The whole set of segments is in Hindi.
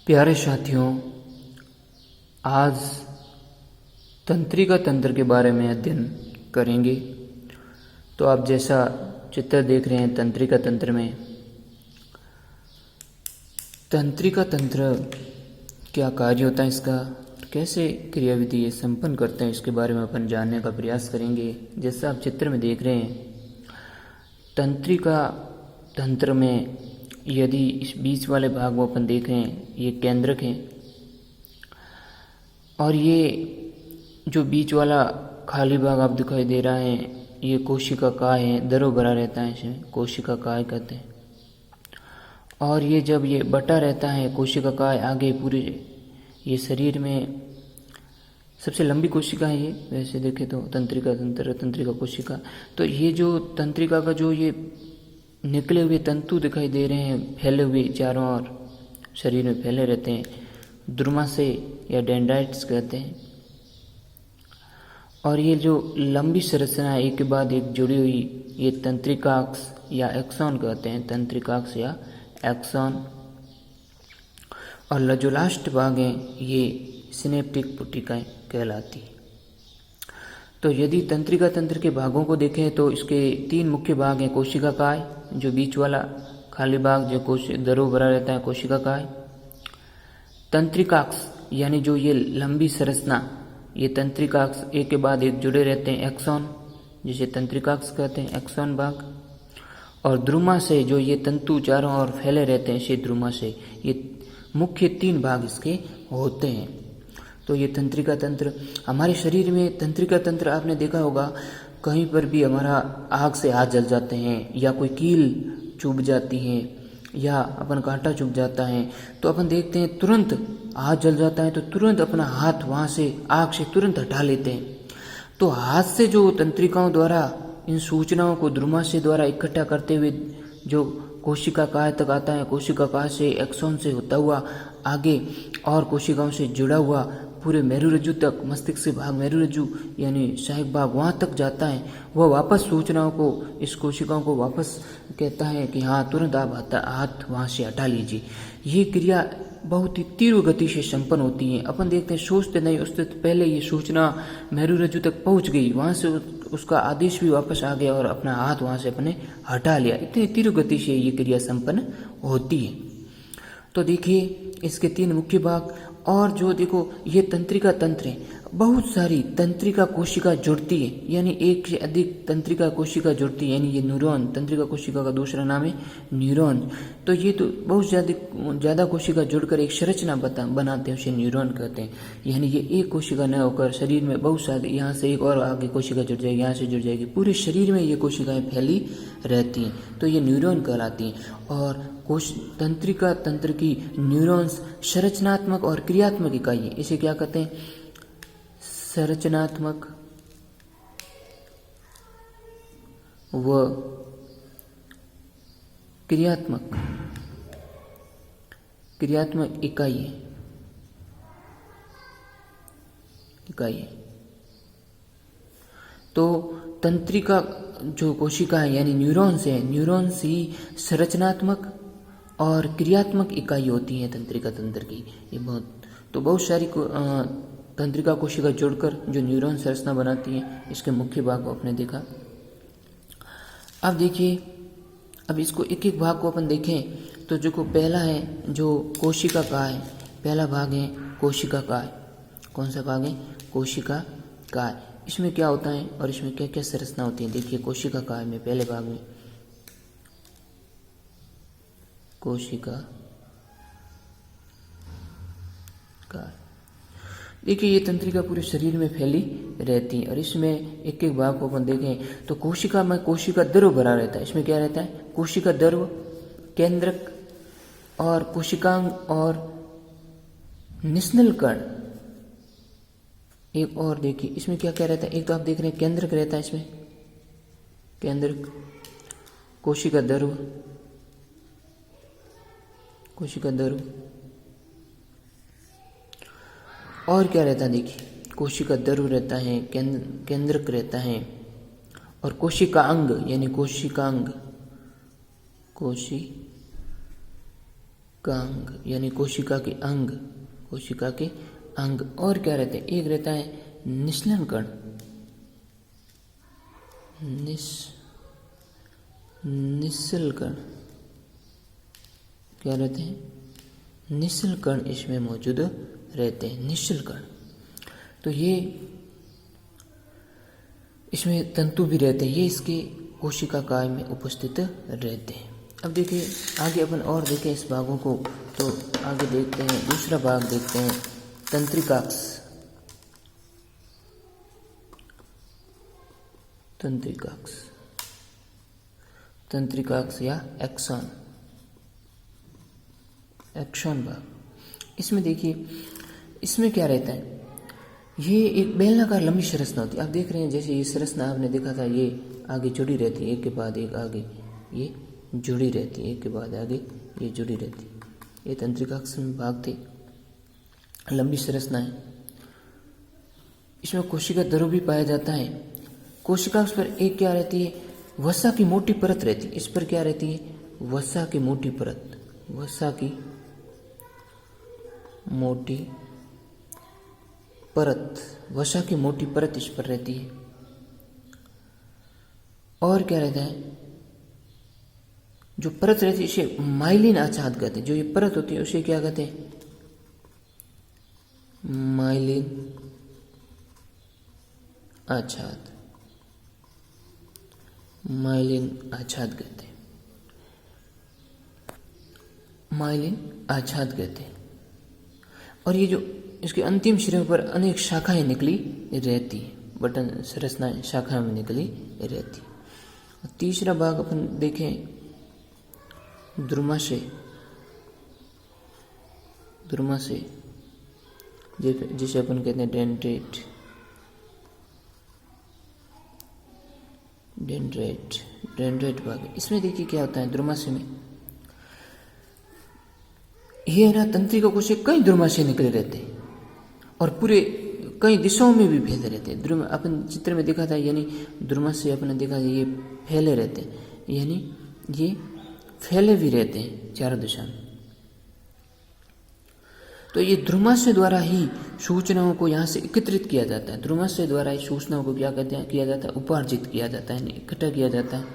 प्यारे साथियों, आज तंत्रिका तंत्र के बारे में अध्ययन करेंगे। तो आप जैसा चित्र देख रहे हैं तंत्रिका तंत्र में, तंत्रिका तंत्र क्या कार्य होता है इसका, कैसे क्रियाविधि ये संपन्न करते हैं, इसके बारे में अपन जानने का प्रयास करेंगे। जैसा आप चित्र में देख रहे हैं, तंत्रिका तंत्र में यदि इस बीच वाले भाग को अपन देखें, ये केंद्रक है और ये जो बीच वाला खाली भाग आप दिखाई दे रहा है, ये कोशिका काय है, दरो भरा रहता है, इसमें कोशिका काय कहते हैं। और ये जब ये बटा रहता है कोशिका काय, आगे पूरे ये शरीर में सबसे लंबी कोशिका है ये, वैसे देखें तो तंत्रिका तंत्र, तंत्रिका कोशिका। तो ये जो तंत्रिका का जो ये निकले हुए तंतु दिखाई दे रहे हैं, फैले हुए चारों ओर शरीर में फैले रहते हैं, द्रुमाशय या डेंड्राइट्स कहते हैं। और ये जो लंबी संरचना है, एक के बाद एक जुड़ी हुई, ये तंत्रिकाक्ष या एक्सॉन कहते हैं, तंत्रिकाक्ष या एक्सॉन। और जो लास्ट भाग है ये सिनेप्टिक पुटिकाएं कहलाती है। तो यदि तंत्रिका तंत्र के भागों को देखें तो इसके तीन मुख्य भाग हैं। कोशिका काय, जो बीच वाला खाली भाग जो दरो भरा रहता है, कोशिका काय। तंत्रिकाक्ष यानी जो ये लंबी संरचना, ये तंत्रिकाक्ष एक के बाद एक जुड़े रहते हैं, एक्सॉन, जिसे तंत्रिकाक्ष कहते हैं, एक्सॉन भाग। और द्रुमाशय, जो ये तंतु चारों ओर फैले रहते हैं, इसे द्रुमाशय। ये मुख्य तीन भाग इसके होते हैं। तो ये तंत्रिका तंत्र हमारे शरीर में, तंत्रिका तंत्र आपने देखा होगा, कहीं पर भी हमारा आग से हाथ जल जाते हैं, या कोई कील चुभ जाती है, या अपन कांटा चुभ जाता है, तो अपन देखते हैं तुरंत हाथ जल जाता है तो तुरंत अपना हाथ वहाँ से आग से तुरंत हटा लेते हैं। तो हाथ से जो तंत्रिकाओं द्वारा इन सूचनाओं को द्रुमाशय द्वारा इकट्ठा करते हुए जो कोशिका काय तक आता है, कोशिका काय से एक्सॉन से होता हुआ आगे और कोशिकाओं से जुड़ा हुआ पूरे मेरुरज्जु तक, मस्तिष्क से भाग मेरुरज्जु यानी सहायक भाग, वहाँ तक जाता है। वह वापस सूचनाओं को, इस कोशिकाओं को वापस कहता है कि हाँ तुरंत आप हाथ वहाँ से हटा लीजिए। ये क्रिया बहुत ही तीव्र गति से संपन्न होती है। अपन देखते हैं, सोचते नहीं, उससे पहले ये सूचना मेरुरज्जु तक पहुँच गई, वहाँ से उसका आदेश भी वापस आ गया और अपना हाथ वहाँ से अपने हटा लिया। इतनी तीव्र गति से ये क्रिया संपन्न होती है। तो देखिए इसके तीन मुख्य भाग। और जो देखो ये तंत्रिका तंत्र है, बहुत सारी तंत्रिका कोशिका जुड़ती है, यानी एक से अधिक तंत्रिका कोशिका जुड़ती है, यानी ये न्यूरॉन, तंत्रिका कोशिका का दूसरा नाम है न्यूरॉन। तो ये तो बहुत ज़्यादा कोशिका जुड़कर एक संरचना बनाते हैं, उसे न्यूरॉन कहते हैं। यानी ये एक कोशिका न होकर शरीर में बहुत सारी, यहाँ से एक और आगे कोशिका जुड़ जाएगी, यहाँ से जुड़ जाएगी, पूरे शरीर में ये कोशिकाएं फैली रहती हैं, तो ये न्यूरॉन कहलाती हैं। और तंत्रिका तंत्र की न्यूरॉन्स संरचनात्मक और क्रियात्मक इकाई है। इसे क्या कहते हैं? संरचनात्मक व क्रियात्मक इकाई है। तो तंत्रिका जो कोशिका है यानी न्यूरॉन्स है, न्यूरॉन्स ही संरचनात्मक और क्रियात्मक इकाई होती है तंत्रिका तंत्र की। ये बहुत सारी तंत्रिका कोशिका जोड़कर जो न्यूरॉन संरचना बनाती है, इसके मुख्य भाग को आपने देखा। अब देखिए, अब इसको एक एक भाग को अपन देखें तो जो पहला है जो कोशिका काय, पहला भाग है कोशिका काय। कौन सा भाग है? कोशिका काय। इसमें क्या होता है और इसमें क्या क्या संरचना होती है? देखिए कोशिका काय में पहले भाग में कोशिका काय, देखिए ये तंत्रिका पूरे शरीर में फैली रहती है। और इसमें एक एक भाग को अपन देखें तो कोशिका में कोशिका द्रव भरा रहता है। इसमें क्या रहता है? कोशिका द्रव, केंद्रक और कोशिकांग और निश्नल कण। एक और देखिए इसमें क्या क्या रहता है? एक तो आप देख रहे हैं केंद्रक रहता है, इसमें केंद्रक, कोशिका द्रव, कोशिका द्रव, और क्या रहता है? देखिए कोशिका द्रव रहता है, केंद्रक रहता है, और कोशिकांग यानी कोशिकांग, कांग यानी कोशिका के अंग, कोशिका के अंग। और क्या रहते हैं, एक रहता है निश्चलन कण, निश्चल कण, क्या रहते हैं, निश्चल कण इसमें मौजूद रहते हैं, निश्चल कण। तो ये इसमें तंतु भी रहते हैं, ये इसके कोशिका काय में उपस्थित रहते हैं। अब देखिए आगे अपन और देखें इस भागों को, तो आगे देखते हैं दूसरा भाग देखते हैं तंत्रिकाक्ष, तंत्रिकाक्ष, तंत्रिकाक्ष या एक्सॉन, एक्सॉन भाग। इसमें देखिए इसमें क्या रहता है, ये एक बेलनाकार लंबी संरचना होती है। आप देख रहे हैं जैसे ये संरचना आपने देखा था, ये आगे जुड़ी रहती है, एक के बाद एक आगे ये जुड़ी रहती है, एक के बाद आगे ये जुड़ी रहती है। ये तंत्रिकाक्ष में भाग थे, लंबी संरचना है। इसमें कोशिका द्रव भी पाया जाता है। कोशिकाक्ष पर एक क्या रहती है, वसा की मोटी परत रहती है। इस पर क्या रहती है, वसा की मोटी परत, वसा की मोटी परत, वसा की मोटी परत इस पर रहती है। और क्या रहता है, जो परत रहती है इसे माइलिन आच्छाद कहते हैं। जो ये परत होती है उसे क्या कहते हैं, माइलिन आच्छाद, माइलिन आच्छाद कहते हैं, माइलिन आच्छाद कहते हैं। और ये जो इसके अंतिम सिरे पर अनेक शाखाएं निकली रहती है, बटन संरचनाएं शाखा में निकली रहती है। तीसरा भाग अपन देखें द्रुमाशय, द्रुमाशय जिसे अपन कहते हैं डेंड्राइट, डेंड्राइट, डेंड्राइट भाग। इसमें देखिए क्या होता है द्रुमाशय में, ये ना तंत्रिका कोश से कई द्रुमाशय निकले रहते हैं और पूरे कई दिशाओं में भी फैले रहते हैं। द्रुम अपन चित्र में देखा था, यानी द्रुमाशय अपने देखा था ये फैले रहते हैं, यानी ये फैले भी रहते हैं चारों दिशा में। तो ये द्रुमाशय द्वारा ही सूचनाओं को यहाँ से एकत्रित किया जाता है। द्रुमाशय द्वारा ही सूचनाओं को क्या कहते हैं, किया जाता है, उपार्जित किया जाता है, इकट्ठा किया जाता है।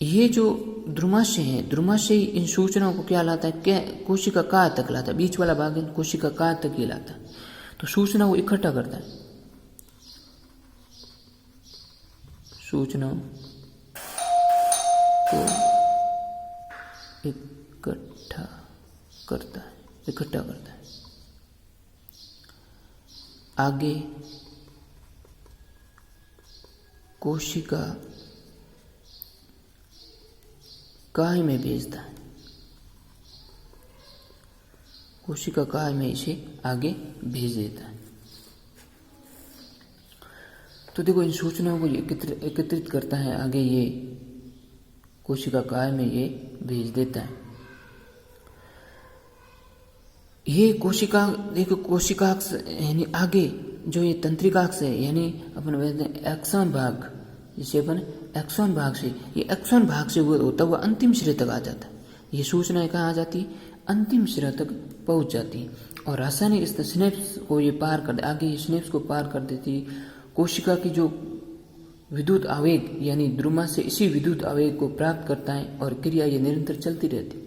ये जो द्रुमाशय है, द्रुमाशय इन सूचनाओं को क्या लाता है, क्या कोशिका काय तक लाता है, बीच वाला भाग कोशिका काय तक ही लाता है। तो सूचना को इकट्ठा करता है, सूचनाओं को इकट्ठा करता है, इकट्ठा करता है। आगे कोशिका काय में भेजता है, कोशिका काय में इसे आगे भेज देता है। तो देखो इन सूचनाओं को एकत्रित करता है, आगे ये कोशिका काय में ये भेज देता है। ये कोशिका देखो कोशिकाक्ष यानी आगे जो ये तंत्रिकाक्ष है, यानी अपन एक्सॉन भाग, जिसे अपन एक्सॉन भाग से, ये एक्सॉन भाग से वो होता हुआ अंतिम सिरे तक आ जाता है। ये सूचनाएं कहाँ आ जाती है, अंतिम सिरे तक पहुंच जाती है और रासायनिक स्नेप्स को ये पार कर, आगे ये स्नेप्स को पार कर देती है। कोशिका की जो विद्युत आवेग यानी द्रुमा से इसी विद्युत आवेग को प्राप्त करता है और क्रिया ये निरंतर चलती रहती।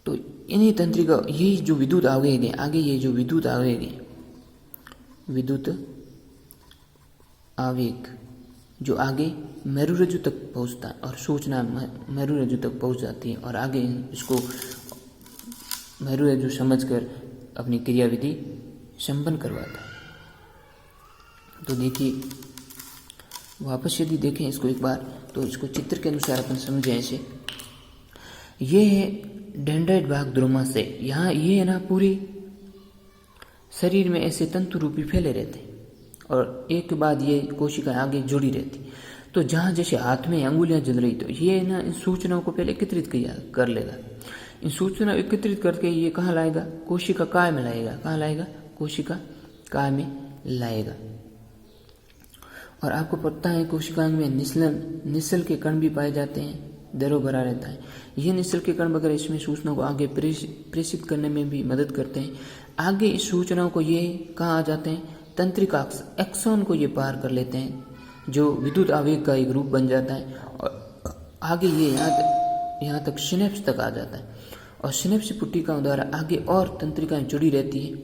तो इन्हीं तंत्रिका यही जो विद्युत आवेग है, आगे ये जो विद्युत आवेग है, विद्युत आवेग जो आगे मेरुरज्जु तक पहुंचता है और सूचना मेरुरज्जु तक पहुंच जाती है और आगे इसको मेरुरज्जु समझकर अपनी क्रियाविधि संपन्न करवाता है। तो देखिए वापस यदि देखें इसको एक बार, तो इसको चित्र के अनुसार अपन समझें ऐसे। ये है डेंड्राइट भाग द्रुमाशय, यहाँ ये है ना पूरी शरीर में ऐसे तंतु रूपी फैले रहते हैं और एक के बाद ये कोशिका आगे जुड़ी रहती। तो जहाँ जैसे हाथ में अंगुलियां जल रही, तो ये ना इन सूचनाओं को पहले एकत्रित कर लेगा। इन सूचना एकत्रित करके ये कहाँ लाएगा, कोशिका काय में लाएगा। कहाँ लाएगा, कोशिका काय में लाएगा। और आपको पता है कोशिकांग में निस्सल के कण भी पाए जाते हैं, दरो भरा रहता है। ये निस्सल के कण वगैरह इसमें सूचनाओं को आगे प्रेषित करने में भी मदद करते हैं। आगे इस सूचनाओं को ये कहाँ आ जाते हैं, तंत्रिका एक्सॉन को ये पार कर लेते हैं, जो विद्युत आवेग का एक रूप बन जाता है और आगे ये यहाँ तक सिनेप्स तक आ जाता है और सिनेप्स पुटिकाओं द्वारा आगे और तंत्रिकाएं जुड़ी रहती है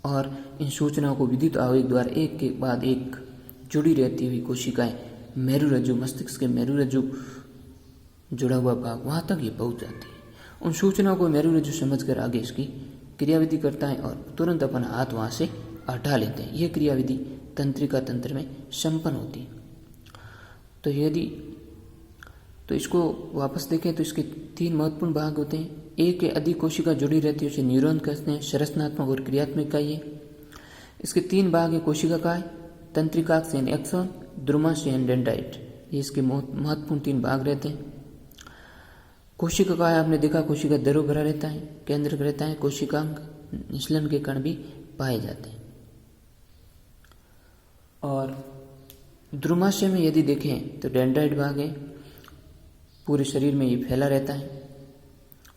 और इन सूचनाओं को विद्युत आवेग द्वारा एक के बाद एक जुड़ी रहती हुई कोशिकाएं मेरुरज्जु, मस्तिष्क के मेरुरज्जु जुड़ा हुआ भाग, वहां तक ये पहुंच जाती है। उन सूचनाओं को मेरुरज्जु समझकर आगे इसकी क्रियाविधि करता है और तुरंत अपना हाथ वहां से हटा लेते हैं। यह क्रियाविधि तंत्रिका तंत्र में संपन्न होती है। तो इसको वापस देखें तो इसके 3 महत्वपूर्ण भाग होते हैं। एक या अधिक कोशिका जुड़ी रहती है, उसे न्यूरॉन कहते हैं, संरचनात्मक और क्रियात्मक इकाई है। इसके 3 भाग है, कोशिका काय, तंत्रिकाक्ष यानी एक्सॉन, द्रुमाशय यानी डेंड्राइट। ये इसके महत्वपूर्ण 3 भाग रहते हैं। कोशिका काय आपने देखा, कोशिका दरो भरा रहता है, केंद्र रहता है, कोशिकांग निस्लन के कण भी पाए जाते हैं। और द्रुमाशय में यदि देखें तो डेंड्राइट भाग है, पूरे शरीर में ये फैला रहता है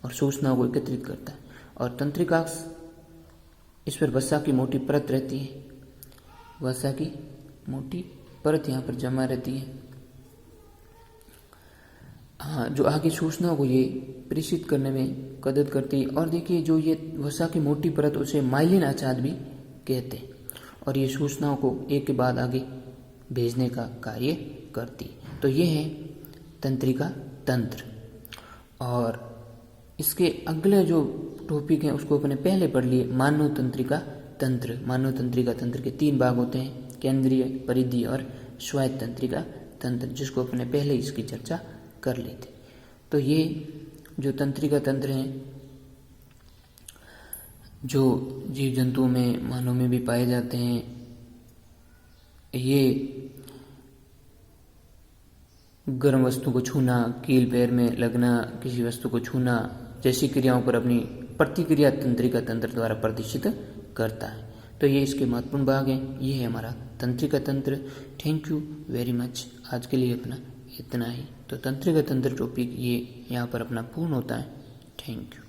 और सूचनाओं को एकत्रित करता है। और तंत्रिकाक्ष, इस पर वसा की मोटी परत रहती है, वसा की मोटी परत यहाँ पर जमा रहती है। हाँ, जो आगे सूचनाओं को ये प्रेषित करने में मदद करती है। और देखिए, जो ये वसा की मोटी परत, उसे माइलिन आच्छाद भी कहते हैं और ये सूचनाओं को एक के बाद आगे भेजने का कार्य करती है। तो ये है तंत्रिका तंत्र। और इसके अगले जो टॉपिक हैं उसको अपने पहले पढ़ लिए, मानव तंत्रिका तंत्र। मानव तंत्रिका तंत्र के 3 भाग होते हैं, केंद्रीय, परिधीय और स्वायत्त तंत्रिका तंत्र, जिसको अपने पहले इसकी चर्चा कर ली थी। तो ये जो तंत्रिका तंत्र हैं, जो जीव जंतुओं में, मानव में भी पाए जाते हैं, ये गर्म वस्तु को छूना, कील पैर में लगना, किसी वस्तु को छूना जैसी क्रियाओं पर अपनी प्रतिक्रिया तंत्रिका तंत्र द्वारा प्रदर्शित करता है। तो ये इसके महत्वपूर्ण भाग हैं। ये है हमारा तंत्रिका तंत्र। Thank you very much. आज के लिए अपना इतना ही। तो तंत्रिका तंत्र टॉपिक ये यहाँ पर अपना पूर्ण होता है। Thank you.